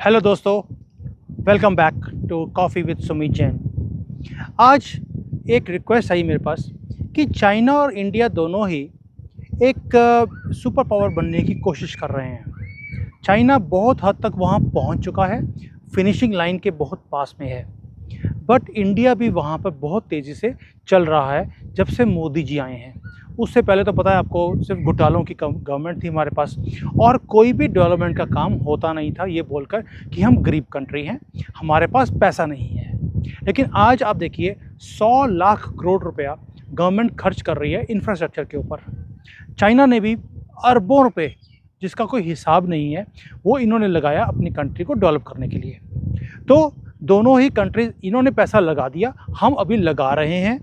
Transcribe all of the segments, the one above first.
Hello दोस्तों, welcome back to coffee with Sumit Jain. आज एक रिक्वेस्ट आई मेरे पास कि चाइना और इंडिया दोनों ही एक सुपर पावर बनने की कोशिश कर रहे हैं। चाइना बहुत हद तक वहाँ पहुँच चुका है, फिनिशिंग लाइन के बहुत पास में है, बट इंडिया भी वहाँ पर बहुत तेज़ी से चल रहा है जब से मोदी जी आए हैं। उससे पहले तो पता है आपको, सिर्फ घोटालों की गवर्नमेंट थी हमारे पास और कोई भी डेवलपमेंट का काम होता नहीं था, ये बोलकर कि हम गरीब कंट्री हैं, हमारे पास पैसा नहीं है। लेकिन आज आप देखिए 100 लाख करोड़ रुपया गवर्नमेंट खर्च कर रही है इंफ्रास्ट्रक्चर के ऊपर। चाइना ने भी अरबों रुपए, जिसका कोई हिसाब नहीं है, वो इन्होंने लगाया अपनी कंट्री को डेवलप करने के लिए। तो दोनों ही कंट्रीज, इन्होंने पैसा लगा दिया, हम अभी लगा रहे हैं।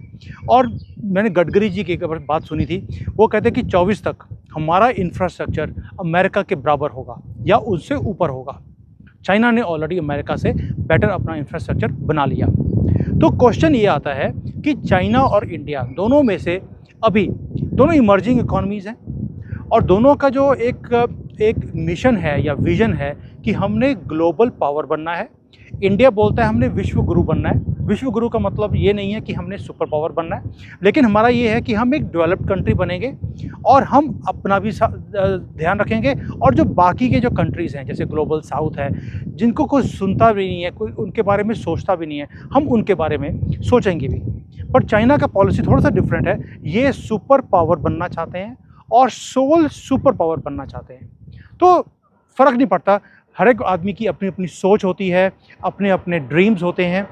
और मैंने गडकरी जी की एक बात सुनी थी, वो कहते हैं कि 24 तक हमारा इंफ्रास्ट्रक्चर अमेरिका के बराबर होगा या उससे ऊपर होगा। चाइना ने ऑलरेडी अमेरिका से बेटर अपना इंफ्रास्ट्रक्चर बना लिया। तो क्वेश्चन ये आता है कि चाइना और इंडिया दोनों में से अभी दोनों इमर्जिंग इकोनॉमीज़ हैं और दोनों का जो एक मिशन है या विजन है कि हमने ग्लोबल पावर बनना है। इंडिया बोलता है हमने विश्व गुरु बनना है। विश्व गुरु का मतलब ये नहीं है कि हमने सुपर पावर बनना है, लेकिन हमारा ये है कि हम एक डेवलप्ड कंट्री बनेंगे और हम अपना भी ध्यान रखेंगे। और जो बाकी के जो कंट्रीज़ हैं, जैसे ग्लोबल साउथ है, जिनको कोई सुनता भी नहीं है, कोई उनके बारे में सोचता भी नहीं है, हम उनके बारे में सोचेंगे भी। पर चाइना का पॉलिसी थोड़ा सा डिफरेंट है। ये सुपर पावर बनना चाहते हैं और सोल सुपर पावर बनना चाहते हैं। तो फ़र्क नहीं पड़ता, हर एक आदमी की अपनी अपनी सोच होती है, अपने अपने ड्रीम्स होते हैं।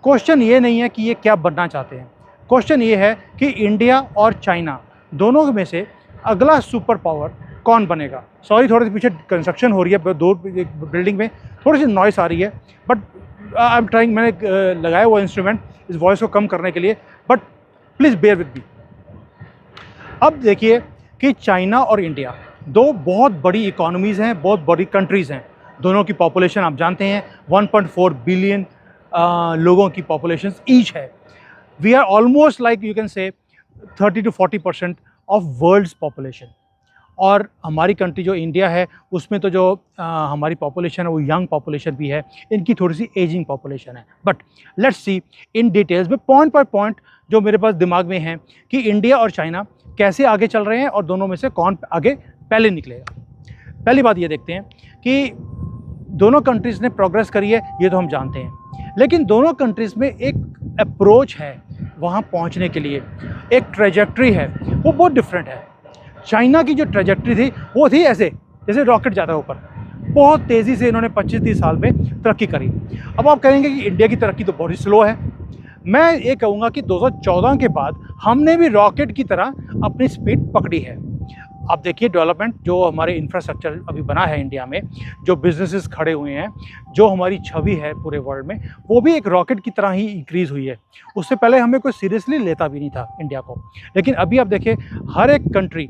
क्वेश्चन ये नहीं है कि ये क्या बनना चाहते हैं, क्वेश्चन ये है कि इंडिया और चाइना दोनों में से अगला सुपर पावर कौन बनेगा। सॉरी, थोड़ी सी पीछे कंस्ट्रक्शन हो रही है, दो बिल्डिंग में थोड़ी सी नॉइस आ रही है, बट आई एम ट्राइंग, मैंने लगाया वो इंस्ट्रूमेंट इस वॉइस को कम करने के लिए, but please bear with me. अब देखिए कि चाइना और इंडिया दो बहुत बड़ी इकोनॉमीज़ हैं, बहुत बड़ी कंट्रीज़ हैं। दोनों की पॉपुलेशन आप जानते हैं 1.4 बिलियन लोगों की पॉपुलेशन ईच है। We are almost like you can say 30 to 40% of world's population. और हमारी कंट्री जो इंडिया है, उसमें तो जो हमारी पॉपुलेशन है वो यंग पॉपुलेशन भी है, इनकी थोड़ी सी एजिंग पॉपुलेशन है। But let's see in details में, पॉइंट बाय पॉइंट जो मेरे पास दिमाग में है कि इंडिया और चाइना कैसे आगे चल रहे हैं और दोनों में से कौन आगे पहले निकलेगा। पहली बात ये देखते हैं कि दोनों कंट्रीज़ ने प्रोग्रेस करी है, ये तो हम जानते हैं, लेकिन दोनों कंट्रीज़ में एक अप्रोच है वहाँ पहुँचने के लिए, एक ट्रेजेक्ट्री है, वो बहुत डिफरेंट है। चाइना की जो ट्रेजेक्ट्री थी वो थी ऐसे, जैसे रॉकेट जाता है ऊपर, बहुत तेज़ी से इन्होंने 25-30 साल में तरक्की करी। अब आप कहेंगे कि इंडिया की तरक्की तो बहुत ही स्लो है। मैं ये कहूँगा कि 2014 के बाद हमने भी रॉकेट की तरह अपनी स्पीड पकड़ी है। आप देखिए डेवलपमेंट, जो हमारे इंफ्रास्ट्रक्चर अभी बना है इंडिया में, जो बिजनेसेस खड़े हुए हैं, जो हमारी छवि है पूरे वर्ल्ड में, वो भी एक रॉकेट की तरह ही इंक्रीज़ हुई है। उससे पहले हमें कोई सीरियसली लेता भी नहीं था इंडिया को, लेकिन अभी आप देखिए हर एक कंट्री,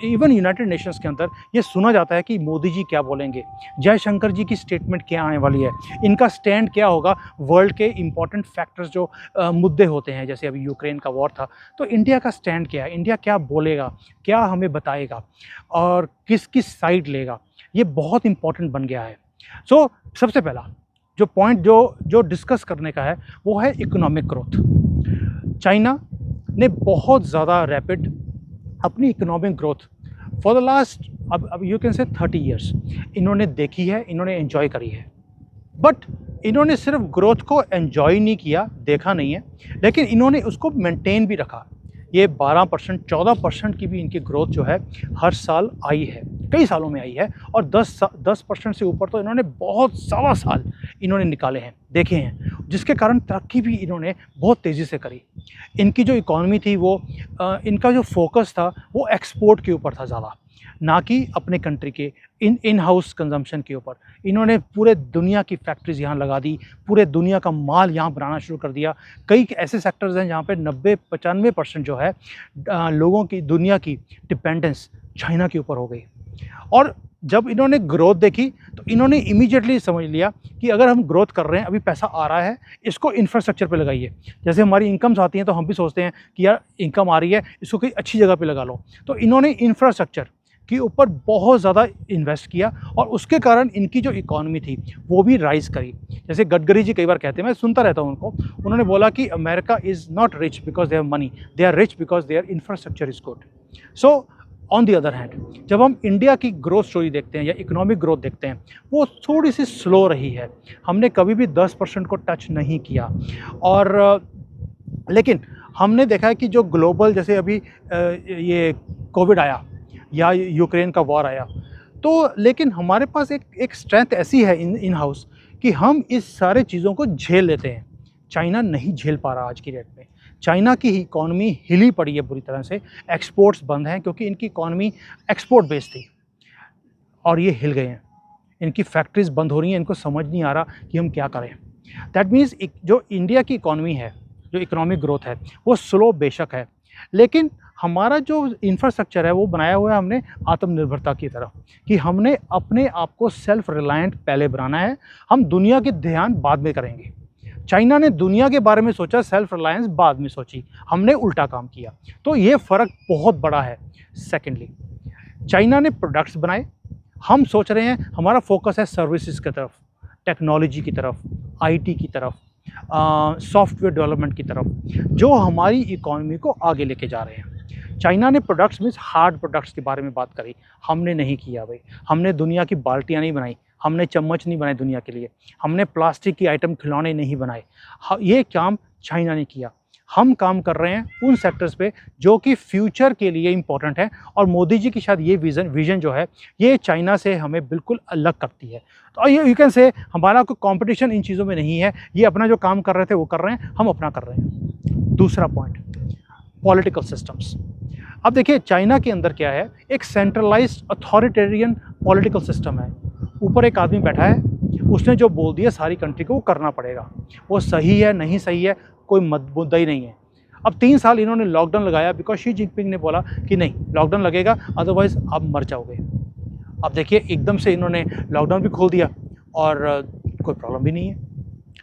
इवन यूनाइटेड नेशंस के अंदर ये सुना जाता है कि मोदी जी क्या बोलेंगे, जयशंकर जी की स्टेटमेंट क्या आने वाली है, इनका स्टैंड क्या होगा वर्ल्ड के इंपॉर्टेंट फैक्टर्स जो मुद्दे होते हैं, जैसे अभी यूक्रेन का वॉर था, तो इंडिया का स्टैंड क्या है, इंडिया क्या बोलेगा, क्या हमें बताएगा और किस किस साइड लेगा, ये बहुत इंपॉर्टेंट बन गया है। सो सबसे पहला जो पॉइंट जो डिस्कस करने का है वो है इकोनॉमिक ग्रोथ। चाइना ने बहुत ज़्यादा रैपिड अपनी economic growth for the last, अब यू कैन से 30 ईयर्स इन्होंने देखी है, इन्होंने एंजॉय करी है। बट इन्होंने सिर्फ ग्रोथ को एंजॉय नहीं किया, देखा नहीं है, लेकिन इन्होंने उसको मेंटेन भी रखा। ये 12%, 14% की भी इनकी ग्रोथ जो है हर साल आई है, कई सालों में आई है, और 10% से ऊपर तो इन्होंने बहुत सावा साल इन्होंने निकाले हैं, देखे हैं, जिसके कारण तरक्की भी इन्होंने बहुत तेज़ी से करी। इनकी जो इकॉनमी थी वो इनका जो फोकस था वो एक्सपोर्ट के ऊपर था ज़्यादा, ना कि अपने कंट्री के इन हाउस कंजम्पशन के ऊपर। इन्होंने पूरे दुनिया की फैक्ट्रीज यहाँ लगा दी, पूरे दुनिया का माल यहाँ बनाना शुरू कर दिया। कई ऐसे सेक्टर्स हैं जहाँ पे 90-95% जो है लोगों की, दुनिया की डिपेंडेंस चाइना के ऊपर हो गई। और जब इन्होंने ग्रोथ देखी तो इन्होंने इमीडिएटली समझ लिया कि अगर हम ग्रोथ कर रहे हैं, अभी पैसा आ रहा है, इसको इंफ्रास्ट्रक्चर पे लगाइए। जैसे हमारी इनकम्स आती हैं तो हम भी सोचते हैं कि यार इनकम आ रही है, इसको कोई अच्छी जगह पे लगा लो। तो इन्होंने इंफ्रास्ट्रक्चर, के ऊपर बहुत ज़्यादा इन्वेस्ट किया और उसके कारण इनकी जो इकॉनमी थी वो भी राइज़ करी। जैसे गडकरी जी कई बार कहते हैं, मैं सुनता रहता हूँ उनको, उन्होंने बोला कि America is not rich because they have money, they are rich because their infrastructure is good. So on the other hand, जब हम इंडिया की ग्रोथ स्टोरी देखते हैं या इकोनॉमिक ग्रोथ देखते हैं, वो थोड़ी सी स्लो रही है। हमने कभी भी 10% को टच नहीं किया। और लेकिन हमने देखा है कि जो ग्लोबल, जैसे अभी ये कोविड आया या यूक्रेन का वॉर आया, तो लेकिन हमारे पास एक स्ट्रेंथ ऐसी है इन हाउस कि हम इस सारे चीज़ों को झेल लेते हैं। चाइना नहीं झेल पा रहा आज की डेट में। चाइना की इकॉनमी हिली पड़ी है बुरी तरह से, एक्सपोर्ट्स बंद हैं क्योंकि इनकी इकॉनमी एक्सपोर्ट बेस्ड थी और ये हिल गए हैं। इनकी फैक्ट्रीज बंद हो रही हैं, इनको समझ नहीं आ रहा कि हम क्या करें। दैट मीन्स जो इंडिया की इकॉनमी है, जो इकोनॉमिक ग्रोथ है, वो स्लो बेशक है, लेकिन हमारा जो इंफ्रास्ट्रक्चर है वो बनाया हुआ है हमने आत्मनिर्भरता की तरफ, कि हमने अपने आप को सेल्फ रिलायंट पहले बनाना है, हम दुनिया के ध्यान बाद में करेंगे। चाइना ने दुनिया के बारे में सोचा, सेल्फ रिलायंस बाद में सोची, हमने उल्टा काम किया। तो ये फ़र्क बहुत बड़ा है। सेकेंडली, चाइना ने प्रोडक्ट्स बनाए, हम सोच रहे हैं हमारा फोकस है सर्विसेज की तरफ, टेक्नोलॉजी की तरफ, आईटी की तरफ, सॉफ्टवेयर डेवलपमेंट की तरफ, जो हमारी इकॉनमी को आगे लेके जा रहे हैं। चाइना ने प्रोडक्ट्स मीन्स हार्ड प्रोडक्ट्स के बारे में बात करी, हमने नहीं किया भाई। हमने दुनिया की बाल्टियाँ नहीं बनाई, हमने चम्मच नहीं बनाए दुनिया के लिए, हमने प्लास्टिक की आइटम खिलौने नहीं बनाए। ये काम चाइना ने किया। हम काम कर रहे हैं उन सेक्टर्स पे जो कि फ्यूचर के लिए इम्पोर्टेंट है, और मोदी जी की शायद ये विज़न जो है, ये चाइना से हमें बिल्कुल अलग करती है। तो ये यू कैन से हमारा कोई कंपटीशन इन चीज़ों में नहीं है। ये अपना जो काम कर रहे थे वो कर रहे हैं, हम अपना कर रहे हैं। दूसरा पॉइंट, पॉलिटिकल सिस्टम्स। अब देखिए चाइना के अंदर क्या है, एक सेंट्रलाइज्ड अथॉरिटेरियन पॉलिटिकल सिस्टम है। ऊपर एक आदमी बैठा है, उसने जो बोल दिया सारी कंट्री को वो करना पड़ेगा। वो सही है नहीं सही है कोई मुद्दा ही नहीं है। अब 3 साल इन्होंने लॉकडाउन लगाया बिकॉज शी जिनपिंग ने बोला कि नहीं लॉकडाउन लगेगा, अदरवाइज आप मर जाओगे। अब देखिए एकदम से इन्होंने लॉकडाउन भी खोल दिया और कोई प्रॉब्लम भी नहीं है,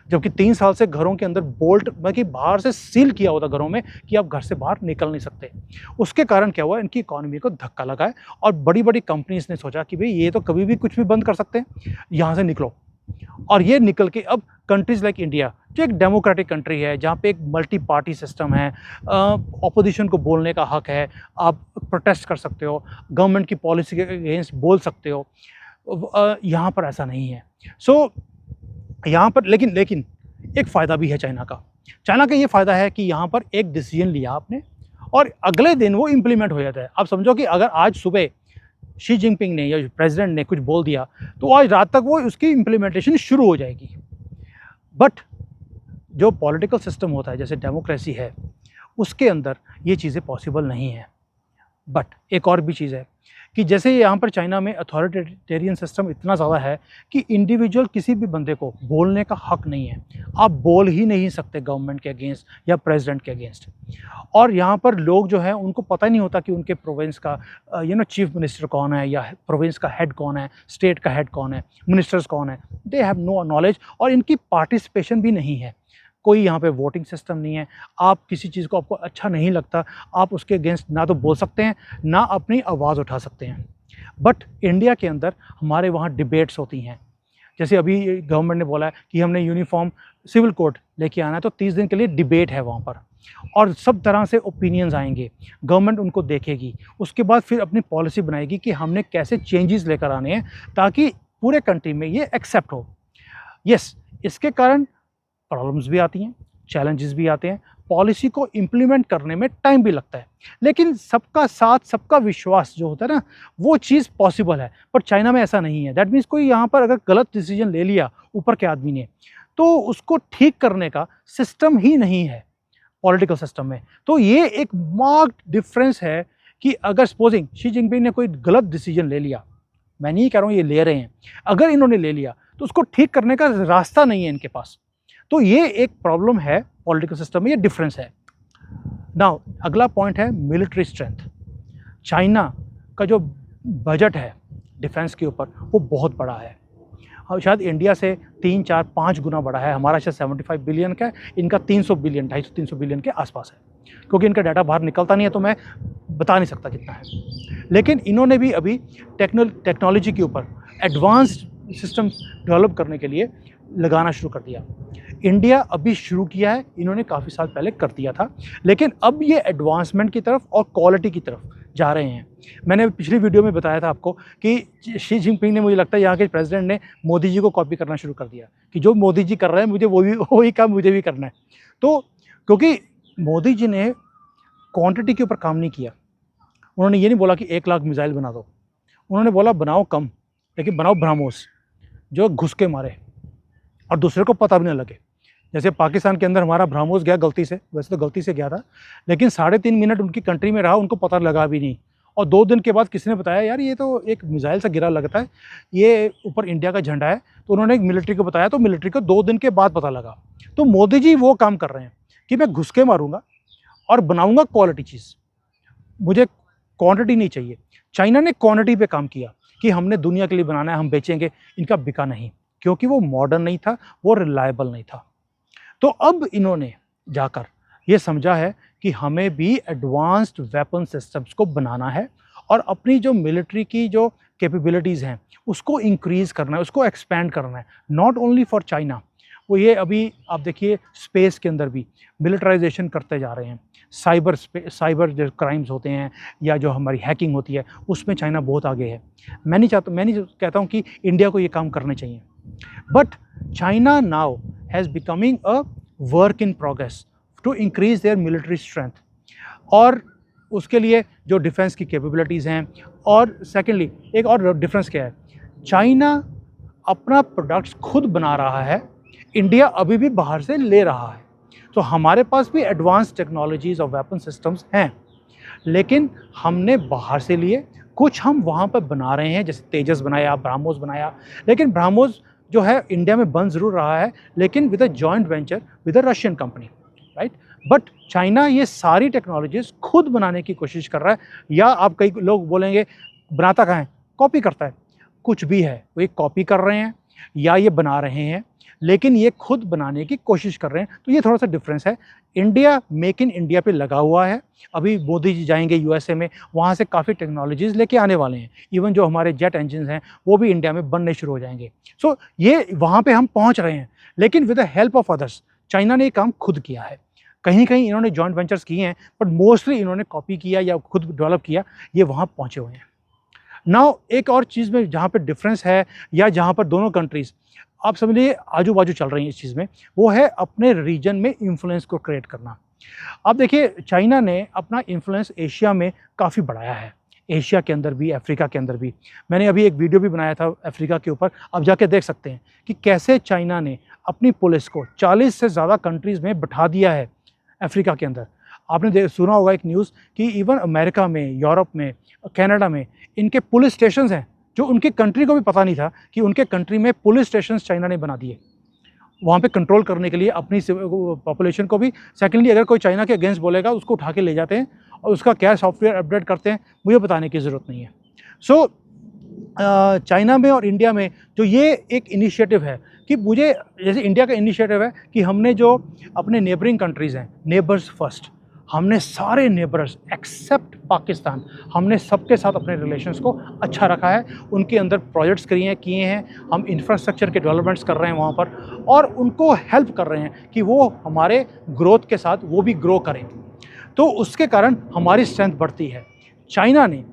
जबकि 3 साल से घरों के अंदर बोल्ट कि बाहर से सील किया हुआ था घरों में कि आप घर से बाहर निकल नहीं सकते। उसके कारण क्या हुआ, इनकी इकॉनमी को धक्का लगा है और बड़ी बड़ी कंपनीज ने सोचा कि भाई ये तो कभी भी कुछ भी बंद कर सकते हैं, यहाँ से निकलो। और ये निकल के अब कंट्रीज़ लाइक इंडिया, जो एक डेमोक्रेटिक कंट्री है, जहाँ पे एक मल्टी पार्टी सिस्टम है, ऑपोजिशन को बोलने का हक है, आप प्रोटेस्ट कर सकते हो, गवर्नमेंट की पॉलिसी के अगेंस्ट बोल सकते हो, यहाँ पर ऐसा नहीं है। सो यहाँ पर लेकिन एक फ़ायदा भी है चाइना का। चाइना का ये फ़ायदा है कि यहाँ पर एक डिसीजन लिया आपने और अगले दिन वो इम्प्लीमेंट हो जाता है। आप समझो कि अगर आज सुबह शी जिनपिंग ने या प्रेसिडेंट ने कुछ बोल दिया तो आज रात तक वो उसकी इम्प्लीमेंटेशन शुरू हो जाएगी। बट जो पॉलिटिकल सिस्टम होता है जैसे डेमोक्रेसी है, उसके अंदर ये चीज़ें पॉसिबल नहीं है। बट एक और भी चीज़ है कि जैसे यहाँ पर चाइना में अथॉरिटेरियन सिस्टम इतना ज़्यादा है कि इंडिविजुअल किसी भी बंदे को बोलने का हक नहीं है। आप बोल ही नहीं सकते गवर्नमेंट के अगेंस्ट या प्रेसिडेंट के अगेंस्ट। और यहाँ पर लोग जो हैं उनको पता नहीं होता कि उनके प्रोविंस का चीफ मिनिस्टर कौन है या प्रोविंस का हेड कौन है, स्टेट का हेड कौन है, मिनिस्टर्स कौन है। दे हैव नो नॉलेज और इनकी पार्टिसिपेशन भी नहीं है। कोई यहाँ पे वोटिंग सिस्टम नहीं है। आप किसी चीज़ को आपको अच्छा नहीं लगता, आप उसके अगेंस्ट ना तो बोल सकते हैं ना अपनी आवाज़ उठा सकते हैं। बट इंडिया के अंदर हमारे वहाँ डिबेट्स होती हैं। जैसे अभी गवर्नमेंट ने बोला है कि हमने यूनिफॉर्म सिविल कोड लेके आना है, तो 30 दिन के लिए डिबेट है वहाँ पर और सब तरह से ओपिनियंस आएंगे, गवर्नमेंट उनको देखेगी, उसके बाद फिर अपनी पॉलिसी बनाएगी कि हमने कैसे चेंजेस लेकर आने हैं ताकि पूरे कंट्री में ये एक्सेप्ट हो। यस, इसके कारण प्रॉब्लम्स भी आती हैं, चैलेंजेस भी आते हैं, पॉलिसी को इम्प्लीमेंट करने में टाइम भी लगता है, लेकिन सबका साथ सबका विश्वास जो होता है ना, वो चीज़ पॉसिबल है। पर चाइना में ऐसा नहीं है। दैट मीन्स कोई यहाँ पर अगर गलत डिसीजन ले लिया ऊपर के आदमी ने, तो उसको ठीक करने का सिस्टम ही नहीं है पॉलिटिकल सिस्टम में। तो ये एक मार्क्ड डिफरेंस है कि अगर सपोजिंग शी जिनपिंग ने कोई गलत डिसीजन ले लिया, मैं नहीं कह रहा हूँ ये ले रहे हैं, अगर इन्होंने ले लिया तो उसको ठीक करने का रास्ता नहीं है इनके पास। तो ये एक प्रॉब्लम है पॉलिटिकल सिस्टम में, ये डिफरेंस है। नाउ अगला पॉइंट है मिलिट्री स्ट्रेंथ। चाइना का जो बजट है डिफेंस के ऊपर वो बहुत बड़ा है, शायद इंडिया से 3, 4, 5 गुना बड़ा है। हमारा शायद 75 बिलियन का है, इनका 300 बिलियन, 250-300 बिलियन के आसपास है। क्योंकि इनका डाटा बाहर निकलता नहीं है तो मैं बता नहीं सकता कितना है। लेकिन इन्होंने भी अभी टेक्नोलॉजी के ऊपर एडवांस्ड सिस्टम डेवलप करने के लिए लगाना शुरू कर दिया। इंडिया अभी शुरू किया है, इन्होंने काफ़ी साल पहले कर दिया था, लेकिन अब ये एडवांसमेंट की तरफ और क्वालिटी की तरफ जा रहे हैं। मैंने पिछली वीडियो में बताया था आपको कि शी जिनपिंग ने, मुझे लगता है यहाँ के प्रेसिडेंट ने मोदी जी को कॉपी करना शुरू कर दिया कि जो मोदी जी कर रहे हैं मुझे वही काम मुझे भी करना है। तो क्योंकि मोदी जी ने क्वांटिटी के ऊपर काम नहीं किया, उन्होंने ये नहीं बोला कि 1 लाख मिसाइल बना दो, उन्होंने बोला बनाओ कम लेकिन बनाओ ब्रह्मोस जो घुस के मारे और दूसरे को पता भी नहीं लगे। जैसे पाकिस्तान के अंदर हमारा ब्रह्मोस गया गलती से, वैसे तो गलती से गया था, लेकिन 3.5 मिनट उनकी कंट्री में रहा, उनको पता लगा भी नहीं। और 2 दिन के बाद किसी ने बताया यार ये तो एक मिसाइल सा गिरा लगता है, ये ऊपर इंडिया का झंडा है, तो उन्होंने मिलिट्री को बताया, तो मिलिट्री को 2 दिन के बाद पता लगा। तो मोदी जी वो काम कर रहे हैं कि मैं घुस के मारूंगा और बनाऊंगा क्वालिटी चीज़, मुझे क्वांटिटी नहीं चाहिए। चाइना ने क्वांटिटी पे काम किया कि हमने दुनिया के लिए बनाना है, हम बेचेंगे, इनका बिका नहीं क्योंकि वो मॉडर्न नहीं था, वो रिलायबल नहीं था। तो अब इन्होंने जाकर ये समझा है कि हमें भी एडवांस्ड वेपन सिस्टम्स को बनाना है और अपनी जो मिलिट्री की जो कैपेबिलिटीज़ हैं उसको इंक्रीज़ करना है, उसको एक्सपैंड करना है, नॉट ओनली फॉर चाइना। वो ये अभी आप देखिए स्पेस के अंदर भी मिलिटराइजेशन करते जा रहे हैं। साइबर जो क्राइम्स होते हैं या जो हमारी हैकिंग होती है उसमें चाइना बहुत आगे है। मैं नहीं कहता हूँ कि इंडिया को ये काम करने चाहिए, but China now has becoming a work in progress to increase their military strength, और उसके लिए जो डिफेंस की कैपेबिलिटीज़ हैं। और सेकेंडली एक और डिफरेंस क्या है, चाइना अपना प्रोडक्ट्स खुद बना रहा है, इंडिया अभी भी बाहर से ले रहा है। तो हमारे पास भी एडवांस टेक्नोलॉजीज़ और वेपन सिस्टम्स हैं, लेकिन हमने बाहर से लिए, कुछ हम वहाँ पर बना रहे हैं, जैसे तेजस बनाया, ब्रह्मोस बनाया। लेकिन ब्रह्मोस जो है इंडिया में बन ज़रूर रहा है, लेकिन with a joint venture with a Russian company, right. But China ये सारी टेक्नोलॉजीज़ खुद बनाने की कोशिश कर रहा है, या आप कई लोग बोलेंगे बनाता कहाँ है, कॉपी करता है। कुछ भी है, वो एक कॉपी कर रहे हैं या ये बना रहे हैं, लेकिन ये खुद बनाने की कोशिश कर रहे हैं। तो ये थोड़ा सा डिफरेंस है। इंडिया मेक इन इंडिया पे लगा हुआ है। अभी मोदी जी जाएंगे यूएसए में, वहाँ से काफ़ी टेक्नोलॉजीज़ लेके आने वाले हैं। इवन जो हमारे जेट इंजन हैं वो भी इंडिया में बनने शुरू हो जाएंगे। सो ये वहाँ पे हम पहुँच रहे हैं, लेकिन with the help of others. China ने ये काम खुद किया है, कहीं कहीं इन्होंने जॉइंट वेंचर्स किए हैं, बट मोस्टली इन्होंने कॉपी किया या खुद डेवलप किया, ये वहाँ पहुँचे हुए हैं। नाउ एक और चीज़ में जहाँ पे डिफरेंस है, या जहाँ पर दोनों कंट्रीज़ आप समझिए आजू बाजू चल रही हैं इस चीज़ में, वो है अपने रीजन में इन्फ्लुएंस को क्रिएट करना। अब देखिए चाइना ने अपना इन्फ्लुएंस एशिया में काफ़ी बढ़ाया है, एशिया के अंदर भी, अफ्रीका के अंदर भी। मैंने अभी एक वीडियो भी बनाया था अफ्रीका के ऊपर, आप जाके देख सकते हैं कि कैसे चाइना ने अपनी पुलिस को 40 से ज़्यादा कंट्रीज़ में बिठा दिया है अफ्रीका के अंदर। आपने सुना होगा एक न्यूज़ कि इवन अमेरिका में, यूरोप में, कनाडा में इनके पुलिस स्टेशंस हैं जो उनके कंट्री को भी पता नहीं था कि उनके कंट्री में पुलिस स्टेशंस चाइना ने बना दिए, वहाँ पे कंट्रोल करने के लिए अपनी पॉपुलेशन को भी। सेकेंडली अगर कोई चाइना के अगेंस्ट बोलेगा उसको उठा के ले जाते हैं और उसका क्या सॉफ्टवेयर अपडेट करते हैं मुझे बताने की ज़रूरत नहीं है। सो चाइना में और इंडिया में जो ये एक इनिशिएटिव है कि मुझे, जैसे इंडिया का इनिशिएटिव है कि हमने जो अपने नेबरिंग कंट्रीज़ हैं, नेबर्स फर्स्ट, हमने सारे नेबर्स एक्सेप्ट पाकिस्तान, हमने सबके साथ अपने रिलेशंस को अच्छा रखा है। उनके अंदर प्रोजेक्ट्स किए हैं, हम इंफ्रास्ट्रक्चर के डेवलपमेंट्स कर रहे हैं वहाँ पर, और उनको हेल्प कर रहे हैं कि वो हमारे ग्रोथ के साथ वो भी ग्रो करें। तो उसके कारण हमारी स्ट्रेंथ बढ़ती है। चाइना ने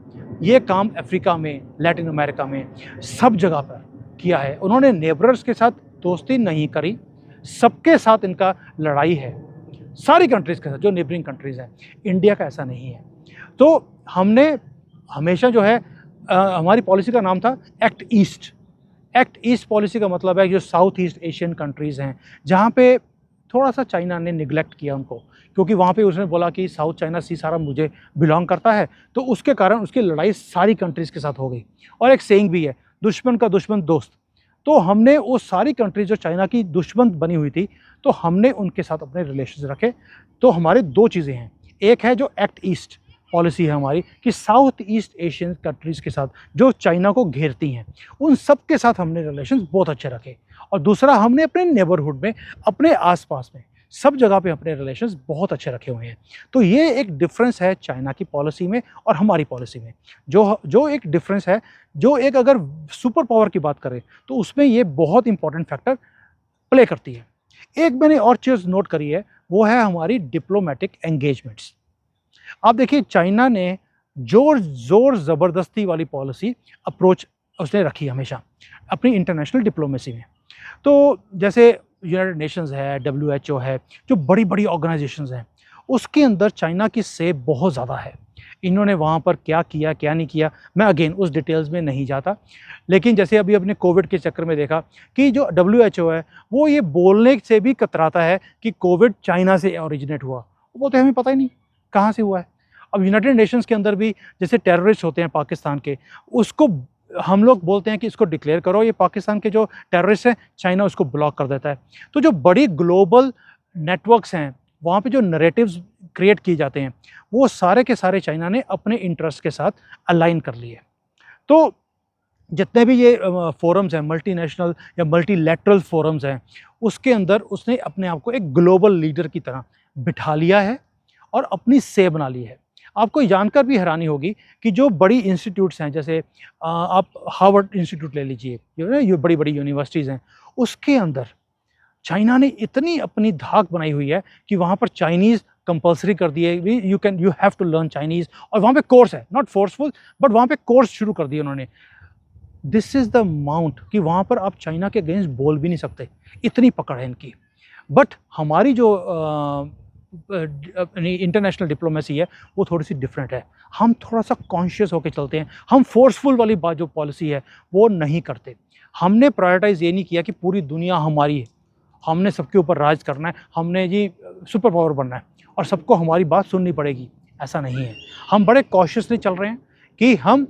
ये काम अफ्रीका में, लैटिन अमेरिका में, सब जगह पर किया है। उन्होंने नेबर्स के साथ दोस्ती नहीं करी, सबके साथ इनका लड़ाई है, सारी कंट्रीज़ के साथ जो नेबरिंग कंट्रीज़ हैं। इंडिया का ऐसा नहीं है। तो हमने हमेशा जो है हमारी पॉलिसी का नाम था act east. Act east policy का मतलब है जो साउथ ईस्ट एशियन कंट्रीज़ हैं, जहाँ पे थोड़ा सा चाइना ने निगलेक्ट किया उनको, क्योंकि वहाँ पे उसने बोला कि साउथ चाइना सी सारा मुझे बिलोंग करता है, तो उसके कारण उसकी लड़ाई सारी कंट्रीज़ के साथ हो गई। और एक सेइंग भी है, दुश्मन का दुश्मन दोस्त। तो हमने वो सारी कंट्रीज जो चाइना की दुश्मन बनी हुई थी, तो हमने उनके साथ अपने रिलेशन रखे। तो हमारे 2 चीज़ें हैं, एक है जो एक्ट ईस्ट पॉलिसी है हमारी कि साउथ ईस्ट एशियन कंट्रीज़ के साथ जो चाइना को घेरती हैं उन सब के साथ हमने रिलेशंस बहुत अच्छे रखे। और दूसरा, हमने अपने नेबरहुड में, अपने आसपास में सब जगह पे अपने रिलेशंस बहुत अच्छे रखे हुए हैं। तो ये एक डिफरेंस है चाइना की पॉलिसी में और हमारी पॉलिसी में। जो जो एक डिफरेंस है, जो एक अगर सुपर पावर की बात करें तो उसमें ये बहुत इंपॉर्टेंट फैक्टर प्ले करती है। एक मैंने और चीज़ नोट करी है, वो है हमारी डिप्लोमेटिक एंगेजमेंट्स। आप देखिए चाइना ने ज़ोर ज़बरदस्ती वाली पॉलिसी अप्रोच उसने रखी हमेशा अपनी इंटरनेशनल डिप्लोमेसी में। तो जैसे यूनाइटेड नेशंस है, डब्ल्यूएचओ है, जो बड़ी-बड़ी ऑर्गेनाइजेशंस हैं, उसके अंदर चाइना की से बहुत ज़्यादा है। इन्होंने वहाँ पर क्या किया, क्या नहीं किया, मैं अगेन उस डिटेल्स में नहीं जाता। लेकिन जैसे अभी अपने कोविड के चक्कर में देखा कि जो डब्ल्यूएचओ है, वो ये बोलने से भी कतराता है कि कोविड चाइना से ओरिजिनेट हुआ। वो तो हमें पता ही नहीं, कहाँ से हुआ है। अब यूनाइटेड नेशंस के अंदर भी जैसे टेररिस्ट होते हैं पाकिस्तान के, उसको हम लोग बोलते हैं कि इसको डिक्लेयर करो, ये पाकिस्तान के जो टेररिस्ट हैं, चाइना उसको ब्लॉक कर देता है। तो जो बड़ी ग्लोबल नेटवर्क्स हैं, वहाँ पे जो नैरेटिव्स क्रिएट किए जाते हैं, वो सारे के सारे चाइना ने अपने इंटरेस्ट के साथ अलाइन कर लिए। तो जितने भी ये फोरम्स हैं, मल्टीनेशनल या मल्टीलैटरल फोरम्स हैं, उसके अंदर उसने अपने आप को एक ग्लोबल लीडर की तरह बिठा लिया है और अपनी से बना ली है। आपको जानकर भी हैरानी होगी कि जो बड़ी इंस्टीट्यूट्स हैं, जैसे आप हार्वर्ड इंस्टीट्यूट ले लीजिए, जो है ये बड़ी-बड़ी यूनिवर्सिटीज़ हैं, उसके अंदर चाइना ने इतनी अपनी धाक बनाई हुई है कि वहाँ पर चाइनीज़ कंपल्सरी कर दिए, you have to learn Chinese, और वहाँ पे कोर्स है, नॉट फोर्सफुल, बट वहाँ पे कोर्स शुरू कर दिए उन्होंने। दिस इज़ द माउंट कि वहाँ पर आप चाइना के अगेंस्ट बोल भी नहीं सकते, इतनी पकड़ है इनकी। बट हमारी जो इंटरनेशनल डिप्लोमेसी है, वो थोड़ी सी डिफरेंट है। हम थोड़ा सा कॉन्शियस होकर चलते हैं, हम फोर्सफुल वाली बात जो पॉलिसी है वो नहीं करते। हमने प्रायोरिटाइज ये नहीं किया कि पूरी दुनिया हमारी है, हमने सबके ऊपर राज करना है, हमने जी सुपर पावर बनना है और सबको हमारी बात सुननी पड़ेगी, ऐसा नहीं है। हम बड़े कॉशियसली चल रहे हैं कि हम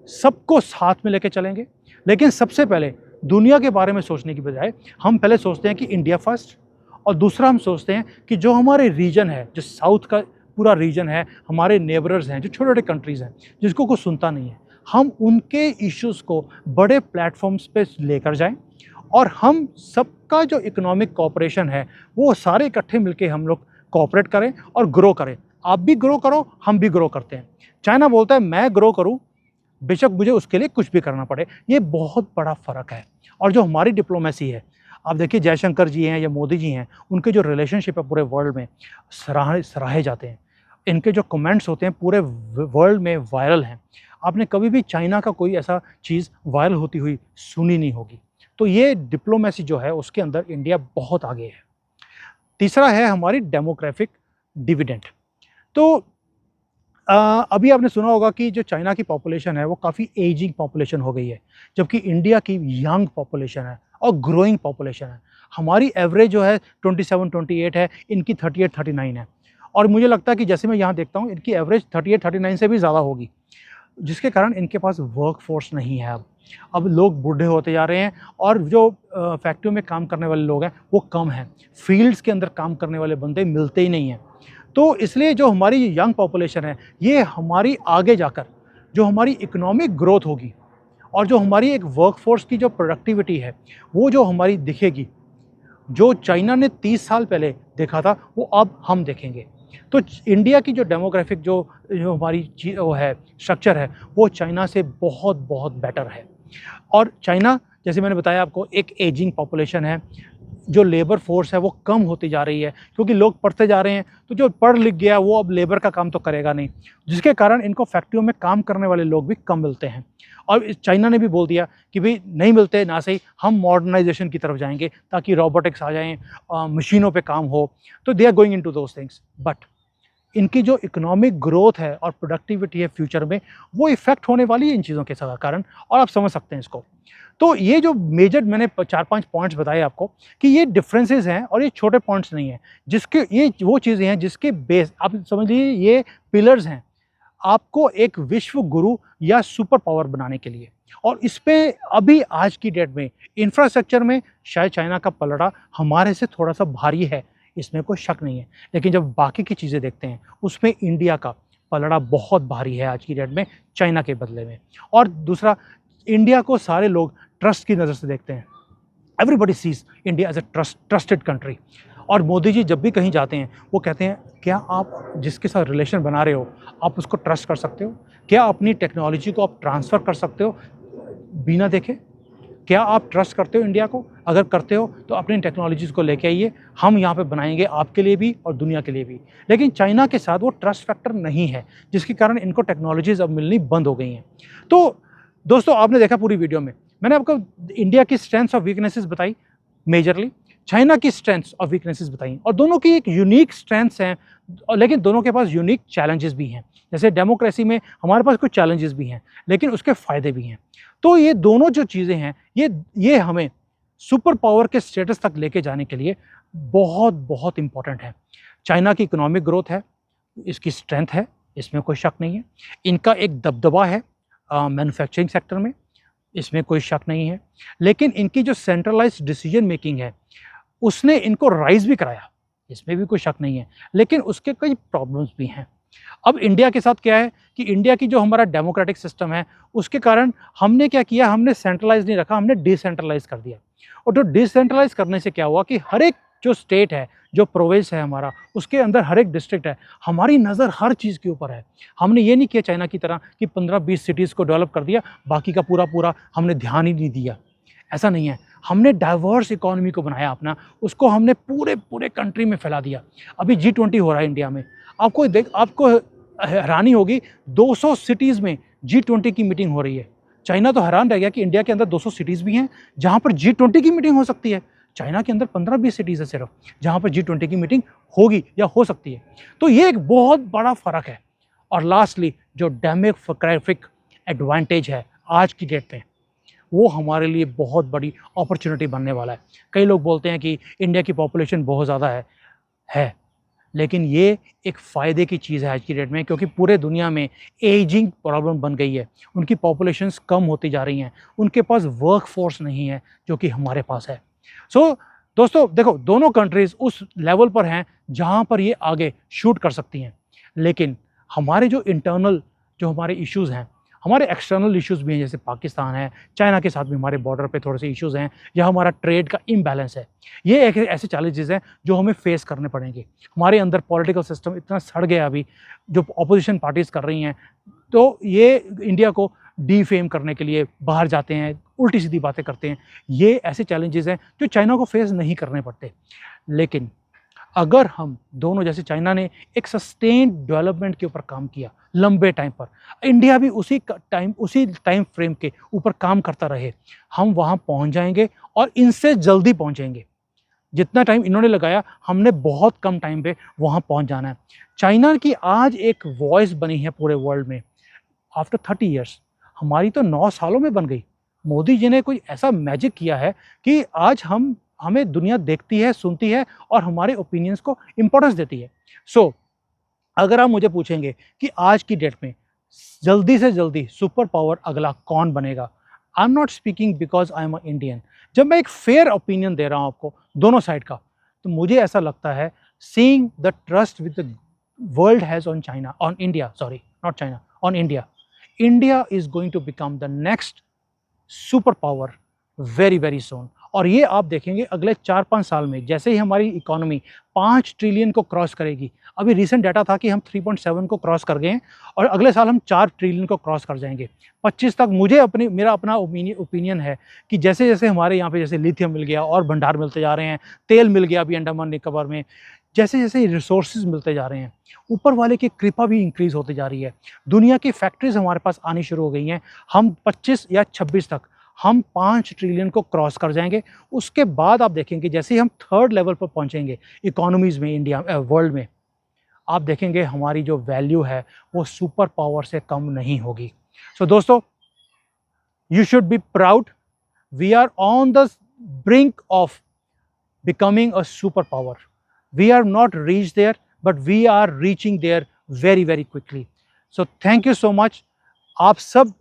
सबको साथ में लेके चलेंगे, लेकिन सबसे पहले दुनिया के बारे में सोचने की बजाय हम पहले सोचते हैं कि इंडिया फर्स्ट, और दूसरा हम सोचते हैं कि जो हमारे रीजन है, जो साउथ का पूरा रीजन है, हमारे नेबरर्स हैं, जो छोटे-छोटे कंट्रीज़ हैं, जिसको कोई सुनता नहीं है, हम उनके इश्यूज़ को बड़े प्लेटफ़ॉर्म्स पे लेकर जाएँ और हम सबका जो इकोनॉमिक कोऑपरेशन है, वो सारे इकट्ठे मिलके हम लोग कोऑपरेट करें और ग्रो करें। आप भी ग्रो करो, हम भी ग्रो करते हैं। चाइना बोलता है मैं ग्रो करूँ, बेशक मुझे उसके लिए कुछ भी करना पड़े। ये बहुत बड़ा फ़र्क है। और जो हमारी डिप्लोमेसी है, आप देखिए जयशंकर जी हैं या मोदी जी हैं, उनके जो रिलेशनशिप है पूरे वर्ल्ड में सराहे जाते हैं। इनके जो कमेंट्स होते हैं पूरे वर्ल्ड में वायरल हैं। आपने कभी भी चाइना का कोई ऐसा चीज़ वायरल होती हुई सुनी नहीं होगी। तो ये डिप्लोमेसी जो है उसके अंदर इंडिया बहुत आगे है। तीसरा है हमारी डेमोग्राफिक डिविडेंड। तो अभी आपने सुना होगा कि जो चाइना की पॉपुलेशन है वो काफ़ी एजिंग पॉपुलेशन हो गई है, जबकि इंडिया की यंग पॉपुलेशन है और ग्रोइंग पॉपुलेशन है। हमारी एवरेज जो है 27-28 है, इनकी 38-39 है। और मुझे लगता है कि जैसे मैं यहाँ देखता हूँ, इनकी एवरेज 38-39 से भी ज़्यादा होगी, जिसके कारण इनके पास वर्क फोर्स नहीं है अब लोग बूढ़े होते जा रहे हैं और जो फैक्ट्रियों में काम करने वाले लोग हैं वो कम हैं, फील्ड्स के अंदर काम करने वाले बंदे मिलते ही नहीं हैं। तो इसलिए जो हमारी यंग पॉपुलेशन है, ये हमारी आगे जाकर जो हमारी इकोनॉमिक ग्रोथ होगी और जो हमारी एक वर्क फोर्स की जो प्रोडक्टिविटी है, वो जो हमारी दिखेगी, जो चाइना ने 30 साल पहले देखा था वो अब हम देखेंगे। तो इंडिया की जो डेमोग्राफिक जो हमारी वो है स्ट्रक्चर है, वो चाइना से बहुत बहुत बेटर है। और चाइना, जैसे मैंने बताया आपको, एक एजिंग पॉपुलेशन है, जो लेबर फोर्स है वो कम होती जा रही है क्योंकि लोग पढ़ते जा रहे हैं। तो जो पढ़ लिख गया वो अब लेबर का काम तो करेगा नहीं, जिसके कारण इनको फैक्ट्रियों में काम करने वाले लोग भी कम मिलते हैं। और चाइना ने भी बोल दिया कि भाई नहीं मिलते ना सही, हम मॉडर्नाइजेशन की तरफ जाएंगे ताकि रोबोटिक्स आ जाएँ, मशीनों पर काम हो। तो they are going into those things. But इनकी जो इकोनॉमिक ग्रोथ है और प्रोडक्टिविटी है फ्यूचर में, वो इफ़ेक्ट होने वाली है इन चीज़ों के कारण, और आप समझ सकते हैं इसको। तो ये जो मेजर मैंने 4-5 पॉइंट्स बताए आपको कि ये डिफरेंसेस हैं और ये छोटे पॉइंट्स नहीं हैं, जिसके ये वो चीज़ें हैं जिसके बेस आप समझ लीजिए ये पिलर्स हैं आपको एक विश्व गुरु या सुपर पावर बनाने के लिए। और इस पे अभी आज की डेट में इंफ्रास्ट्रक्चर में शायद चाइना का पलड़ा हमारे से थोड़ा सा भारी है, इसमें कोई शक नहीं है। लेकिन जब बाकी की चीज़ें देखते हैं उसमें इंडिया का पलड़ा बहुत भारी है आज की डेट में चाइना के बदले में। और दूसरा, इंडिया को सारे लोग ट्रस्ट की नज़र से देखते हैं। Everybody sees India as a trusted country. और मोदी जी जब भी कहीं जाते हैं वो कहते हैं, क्या आप जिसके साथ रिलेशन बना रहे हो आप उसको ट्रस्ट कर सकते हो? क्या अपनी टेक्नोलॉजी को आप ट्रांसफ़र कर सकते हो बिना देखे? क्या आप ट्रस्ट करते हो इंडिया को? अगर करते हो तो अपनी टेक्नोलॉजीज़ को लेके आइए, हम यहाँ पे बनाएंगे आपके लिए भी और दुनिया के लिए भी। लेकिन चाइना के साथ वो ट्रस्ट फैक्टर नहीं है, जिसके कारण इनको टेक्नोलॉजीज़ अब मिलनी बंद हो गई हैं। तो दोस्तों, आपने देखा पूरी वीडियो में मैंने आपको इंडिया की स्ट्रेंथ्स और वीकनेसेस बताई मेजरली, चाइना की स्ट्रेंथ्स और वीकनेसेस बताई, और दोनों की एक यूनिक स्ट्रेंथ्स हैं, लेकिन दोनों के पास यूनिक चैलेंजेस भी हैं। जैसे डेमोक्रेसी में हमारे पास कुछ चैलेंजेस भी हैं, लेकिन उसके फ़ायदे भी हैं। तो ये दोनों जो चीज़ें हैं, ये हमें सुपर पावर के स्टेटस तक लेके जाने के लिए बहुत बहुत इम्पॉर्टेंट है। चाइना की इकोनॉमिक ग्रोथ है, इसकी स्ट्रेंथ है, इसमें कोई शक नहीं है। इनका एक दबदबा है मैन्युफैक्चरिंग सेक्टर में, इसमें कोई शक नहीं है। लेकिन इनकी जो सेंट्रलाइज्ड डिसीजन मेकिंग है, उसने इनको राइज़ भी कराया, इसमें भी कोई शक नहीं है। लेकिन उसके कई प्रॉब्लम्स भी हैं। अब इंडिया के साथ क्या है कि इंडिया की जो हमारा डेमोक्रेटिक सिस्टम है, उसके कारण हमने क्या किया, हमने सेंट्रलाइज़ नहीं रखा, हमने डिसेंट्रलाइज़ कर दिया। और जो डिसेंट्रलाइज़ करने से क्या हुआ कि हर एक जो स्टेट है, जो प्रोविंस है हमारा, उसके अंदर हर एक डिस्ट्रिक्ट है, हमारी नज़र हर चीज़ के ऊपर है। हमने ये नहीं किया चाइना की तरह कि 15-20 सिटीज़ को डेवलप कर दिया, बाकी का पूरा हमने ध्यान ही नहीं दिया। ऐसा नहीं है, हमने डाइवर्स इकोनॉमी को बनाया अपना, उसको हमने पूरे कंट्री में फैला दिया। अभी G20 हो रहा है इंडिया में, आपको हैरानी होगी, 200 सिटीज़ में G20 की मीटिंग हो रही है। चाइना तो हैरान रह गया कि इंडिया के अंदर 200 सिटीज़ भी हैं जहाँ पर G20 की मीटिंग हो सकती है। चाइना के अंदर 15-20 सिटीज़ है सिर्फ, जहाँ पर G20 की मीटिंग होगी या हो सकती है। तो ये एक बहुत बड़ा फ़र्क है। और लास्टली, जो डेमोग्राफिक एडवांटेज है आज की डेट में, वो हमारे लिए बहुत बड़ी अपॉर्चुनिटी बनने वाला है। कई लोग बोलते हैं कि इंडिया की पॉपुलेशन बहुत ज़्यादा है, लेकिन ये एक फ़ायदे की चीज़ है आज की डेट में, क्योंकि पूरे दुनिया में एजिंग प्रॉब्लम बन गई है। उनकी पॉपुलेशंस कम होती जा रही हैं, उनके पास वर्क फोर्स नहीं है जो कि हमारे पास है। सो दोस्तों देखो, दोनों कंट्रीज़ उस लेवल पर हैं जहाँ पर ये आगे शूट कर सकती हैं। लेकिन हमारे जो इंटरनल जो हमारे इश्यूज़ हैं, हमारे एक्सटर्नल इश्यूज़ भी हैं, जैसे पाकिस्तान है, चाइना के साथ भी हमारे बॉर्डर पे थोड़े से इश्यूज़ हैं, या हमारा ट्रेड का इम्बैलेंस है। ये एक ऐसे चैलेंजेस हैं जो हमें फेस करने पड़ेंगे। हमारे अंदर पॉलिटिकल सिस्टम इतना सड़ गया अभी, जो अपोजिशन पार्टीज़ कर रही हैं, तो ये इंडिया को डिफेम करने के लिए बाहर जाते हैं, उल्टी सीधी बातें करते हैं। ये ऐसे चैलेंजेस हैं जो चाइना को फेस नहीं करने पड़ते। लेकिन अगर हम दोनों, जैसे चाइना ने एक सस्टेन्ड डेवलपमेंट के ऊपर काम किया लंबे टाइम पर, इंडिया भी उसी टाइम फ्रेम के ऊपर काम करता रहे, हम वहाँ पहुँच जाएंगे और इनसे जल्दी पहुँचेंगे। जितना टाइम इन्होंने लगाया, हमने बहुत कम टाइम पे वहाँ पहुँच जाना है। चाइना की आज एक वॉइस बनी है पूरे वर्ल्ड में आफ्टर 30 ईयर्स, हमारी तो 9 सालों में बन गई। मोदी जी ने कोई ऐसा मैजिक किया है कि आज हमें दुनिया देखती है, सुनती है और हमारे ओपिनियंस को इम्पोर्टेंस देती है। सो अगर आप मुझे पूछेंगे कि आज की डेट में जल्दी से जल्दी सुपर पावर अगला कौन बनेगा, I am not speaking because I am a Indian. जब मैं एक फेयर ओपिनियन दे रहा हूँ आपको दोनों साइड का, तो मुझे ऐसा लगता है, seeing the trust with the world has on China, on India, sorry not China, on India, India is going to become the next super power very very soon. और ये आप देखेंगे अगले 4-5 साल में, जैसे ही हमारी इकोनॉमी 5 ट्रिलियन को क्रॉस करेगी, अभी रिसेंट डाटा था कि हम 3.7 को क्रॉस कर गए हैं, और अगले साल हम 4 ट्रिलियन को क्रॉस कर जाएंगे 25 तक। मेरा अपना ओपिनियन है कि जैसे जैसे हमारे यहाँ पे जैसे लिथियम मिल गया और भंडार मिलते जा रहे हैं, तेल मिल गया अभी अंडमान निकोबार में, जैसे जैसे रिसोर्सेज मिलते जा रहे हैं, ऊपर वाले की कृपा भी इंक्रीज होती जा रही है, दुनिया की फैक्ट्रीज हमारे पास आनी शुरू हो गई हैं, हम 25 या 26 तक हम 5 ट्रिलियन को क्रॉस कर जाएंगे। उसके बाद आप देखेंगे जैसे ही हम 3rd लेवल पर पहुंचेंगे इकोनॉमीज़ में, इंडिया वर्ल्ड में, आप देखेंगे हमारी जो वैल्यू है वो सुपर पावर से कम नहीं होगी। सो दोस्तों, you should be proud, we are on the brink of becoming a superpower. We are not reached there, but we are reaching there very very quickly. So thank you so much. आप सब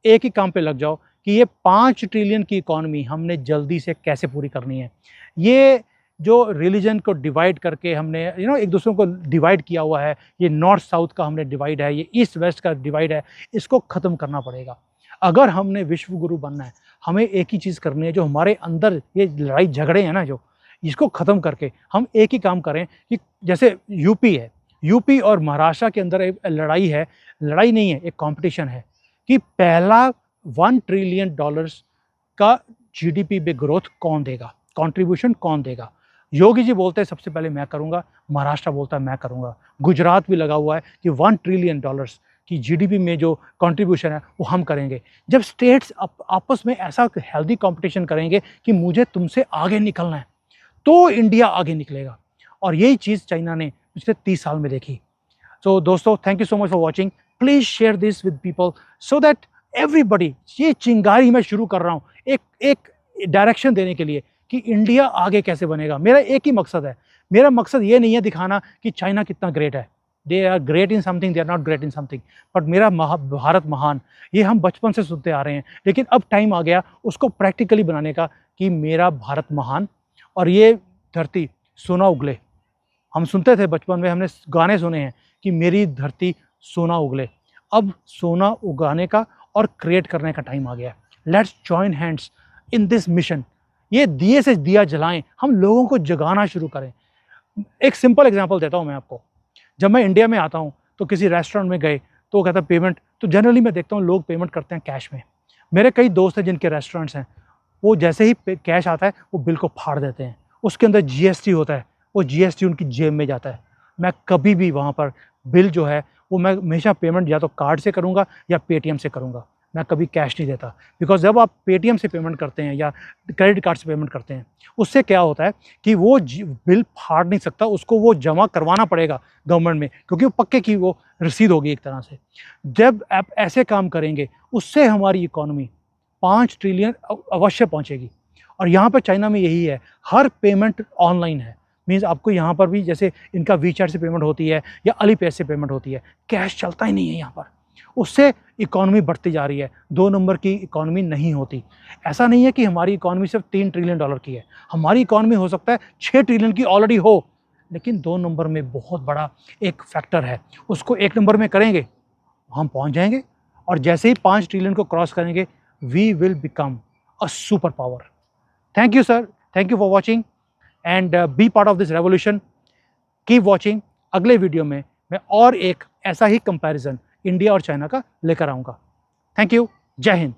एक ही काम पे लग जाओ कि ये 5 trillion की इकॉनमी हमने जल्दी से कैसे पूरी करनी है। ये जो रिलीजन को डिवाइड करके हमने एक दूसरे को डिवाइड किया हुआ है, ये नॉर्थ साउथ का हमने डिवाइड है, ये ईस्ट वेस्ट का डिवाइड है, इसको ख़त्म करना पड़ेगा। अगर हमने विश्व गुरु बनना है, हमें एक ही चीज़ करनी है, जो हमारे अंदर ये लड़ाई झगड़े हैं ना, जो इसको ख़त्म करके हम एक ही काम करें कि जैसे यूपी है, यूपी और महाराष्ट्र के अंदर एक लड़ाई है, लड़ाई नहीं है, एक कंपटीशन है कि पहला $1 ट्रिलियन का जीडीपी में ग्रोथ कौन देगा, कंट्रीब्यूशन कौन देगा। योगी जी बोलते हैं सबसे पहले मैं करूंगा, महाराष्ट्र बोलता है मैं करूंगा, गुजरात भी लगा हुआ है कि $1 ट्रिलियन की जीडीपी में जो कंट्रीब्यूशन है वो हम करेंगे। जब स्टेट्स आपस में ऐसा हेल्दी कंपटीशन करेंगे कि मुझे तुमसे आगे निकलना है, तो इंडिया आगे निकलेगा। और यही चीज़ चाइना ने पिछले 30 साल में देखी। तो दोस्तों, thank you so much for watching. Please share this with people so that everybody, ये चिंगारी मैं शुरू कर रहा हूँ एक डायरेक्शन देने के लिए कि इंडिया आगे कैसे बनेगा। मेरा एक ही मकसद है, मेरा मकसद ये नहीं है दिखाना कि चाइना कितना ग्रेट है, they are great in something, they are not great in something, but मेरा भारत महान, ये हम बचपन से सुनते आ रहे हैं, लेकिन अब टाइम आ गया उसको प्रैक्टिकली बनाने का कि मेरा भारत महान और ये धरती सोना उगले। हम सुनते थे बचपन में, हमने गाने सुने हैं कि मेरी धरती सोना उगले। अब सोना उगाने का और क्रिएट करने का टाइम आ गया। Let's join hands in this mission. ये दिए से दिया जलाएं, हम लोगों को जगाना शुरू करें। एक सिंपल एग्जांपल देता हूं मैं आपको। जब मैं इंडिया में आता हूं तो किसी रेस्टोरेंट में गए तो वो कहता पेमेंट, तो जनरली मैं देखता हूं लोग पेमेंट करते हैं कैश में। मेरे कई दोस्त हैं जिनके रेस्टोरेंट्स हैं, वो जैसे ही कैश आता है वो बिल को फाड़ देते हैं, उसके अंदर जीएसटी होता है, वो जीएसटी उनकी जेब में जाता है। मैं कभी भी वहाँ पर बिल जो है वो मैं हमेशा पेमेंट या तो कार्ड से करूँगा या पेटीएम से करूँगा, मैं कभी कैश नहीं देता। बिकॉज जब आप पेटीएम से पेमेंट करते हैं या क्रेडिट कार्ड से पेमेंट करते हैं, उससे क्या होता है कि वो बिल फाड़ नहीं सकता, उसको वो जमा करवाना पड़ेगा गवर्नमेंट में, क्योंकि वो पक्के की वो रसीद होगी एक तरह से। जब आप ऐसे काम करेंगे उससे हमारी इकॉनमी 5 ट्रिलियन अवश्य पहुँचेगी। और यहाँ पर चाइना में यही है, हर पेमेंट ऑनलाइन है। मीन्स आपको यहाँ पर भी जैसे इनका वीचैट से पेमेंट होती है या अलीपे से पेमेंट होती है, कैश चलता ही नहीं है यहाँ पर। उससे इकॉनमी बढ़ती जा रही है, 2 नंबर की इकॉनमी नहीं होती। ऐसा नहीं है कि हमारी इकॉनमी सिर्फ $3 ट्रिलियन की है, हमारी इकॉनमी हो सकता है 6 ट्रिलियन की ऑलरेडी हो, लेकिन 2 नंबर में बहुत बड़ा एक फैक्टर है, उसको 1 नंबर में करेंगे हम पहुँच जाएंगे। और जैसे ही 5 ट्रिलियन को क्रॉस करेंगे, we will become a super power. Thank you sir, thank you for watching and be part of this revolution. Keep watching. अगले वीडियो में मैं और एक ऐसा ही कंपैरिजन इंडिया और चाइना का लेकर आऊँगा। Thank you. जय हिंद।